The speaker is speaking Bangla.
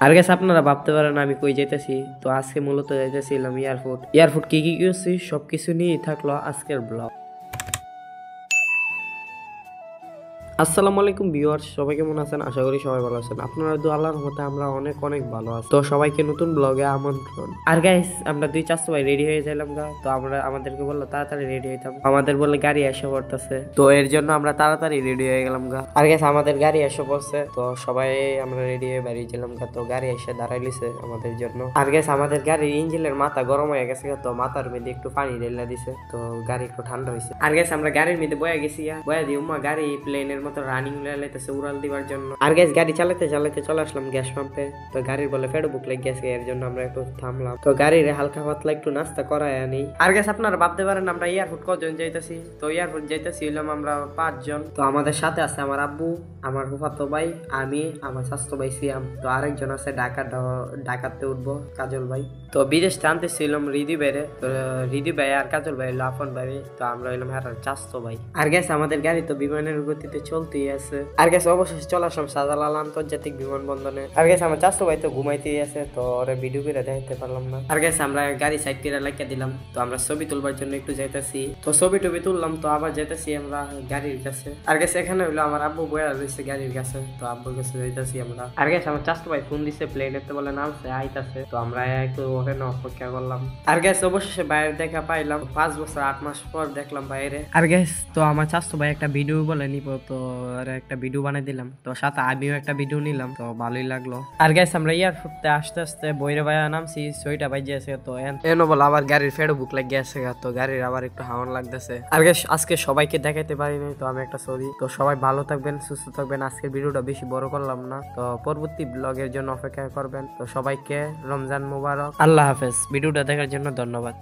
আর গেছে আপনারা ভাবতে পারেন আমি কই যাইতেছি, তো আজকে মূলত যাইতেছিলাম এয়ারপোর্ট। এয়ারপোর্ট কি কি করছি সবকিছু নিয়েই থাকলো আজকের ব্লগ। আসসালামু আলাইকুম ভিউয়ার্স, সবাই কেমন আছেন? আশা করি সবাই ভালো আছেন। আপনারা দু আল্লাহর রহমতে আমরা অনেক অনেক ভালো আছি। তো সবাইকে নতুন ব্লগে আমন্ত্রণ। আর গাইস আমরা দুই চারশো ভাই রেডি হয়ে যাইলাম গা। তো আমরা আমাদেরকে বললো তাড়াতাড়ি রেডি হইতাম, আমাদের বলে গাড়ি এসে পড়তেছে, তো এর জন্য আমরা তাড়াতাড়ি রেডি হয়ে গেলাম গা। আর গাইস আমাদের গাড়ি এসে পড়ছে, তো সবাই আমরা রেডি হয়ে বেরিয়ে গেলাম গা। তো গাড়ি এসে দাঁড়াইলিছে আমাদের জন্য। আর গাইস আমাদের গাড়ির ইঞ্জিনের মাথা গরম হয়ে গেছে, তো মাথার মধ্যে একটু পানি ঢেলে দিছে, তো গাড়ি একটু ঠান্ডা হয়েছে। আর গাইস আমরা গাড়ির মধ্যে বয়ে গেছি, বয়ে দিয়ে উম্মা গাড়ি প্লেনের মতো রানিং লাইতেছে উড়াল দিবার জন্য। আর গ্যাস গাড়ি চালাতে চালাতে চলে আসলাম গ্যাস পাম্পে। তো গাড়ির বলে ফেডো বুক লেগে গেছে, এর জন্য আমরা একটু থামলাম। তো গাড়ির হালকা পাতলা একটু নাস্তা করায় আনি। আর গ্যাস আপনারা ভাবতে পারেন আমরা এয়ারপোর্ট কজন যাইতেছি। তো এয়ারপোর্ট যাইতেছি হইলাম আমরা 5 জন। তো আমাদের সাথে আছে আমার আব্বু, আমার ফুফাতো ভাই, আমি, আমার স্বাস্থ্য ভাই সিয়াম। তো আরেকজন আছে ঢাকাতে উঠবো কাজল ভাই। তো বিদেশ টানতেছিলাম রিদি বাইরে। তো রিদি ভাই আর কাজল ভাই হইলো আপন ভাই। তো আমরা হইলাম হ্যাঁ চাস্তো ভাই। আর গ্যাস আমাদের গাড়ি তো বিমানের গতিতে চলতেই আছে। আর গেছে অবশেষে চলে আসলাম শাহজালাল আন্তর্জাতিক বিমানবন্দরে। আর গেছে আমার চাষতো ভাই তো ঘুমাইতেই আছে, তো ওরা ভিডিও করে দেখাতে পারলাম না। আর গেছে আমরা গাড়ি সাইড করে লাগিয়ে দিলাম। তো আমরা ছবি তুলবার জন্য একটু যাইতেছি, তো ছবি টবি তুললাম, তো আবার যাইতেছি আমরা গাড়ির কাছে। আর গেছে এখানে হইলো আমার আব্বু বয়া রয়েছে গাড়ির কাছে, তো আব্বুর কাছে যাইতেছি আমরা। আর গেছে আমার চাষতো ভাই ফোন দিছে, প্লেনের তো বলে নামছে আইতাছে, তো আমরা একটু ওখানে অপেক্ষা করলাম। আর গেছে অবশেষে বাইরে দেখা পাইলাম 5 বছর 8 মাস পর দেখলাম বাইরে। আর গেছ তো আমার চাষতো ভাই একটা ভিডিও বলে নিব, তো একটা ভিডিও বানাই দিলাম, তো সাথে আমিও একটা ভিডিও নিলাম, তো ভালোই লাগলো। আর গাইস আমরা এয়ারপোর্টে আস্তে আস্তে বইরে ভাইয়া নামছি, 6টা বাজে আছে। তো এনো বল আবার গাড়ির ফেডো বুক লাগিয়ে আছে, তো গাড়ির আবার একটু হাওয়ান লাগতেছে। আর গাইস আজকে সবাইকে দেখাইতে পারিনি, তো আমি একটা সরি। তো সবাই ভালো থাকবেন, সুস্থ থাকবেন। আজকের ভিডিওটা বেশি বড় করলাম না, তো পরবর্তী ব্লগের জন্য অপেক্ষা করবেন। তো সবাইকে রমজান মুবারক, আল্লাহ হাফেজ। ভিডিওটা দেখার জন্য ধন্যবাদ।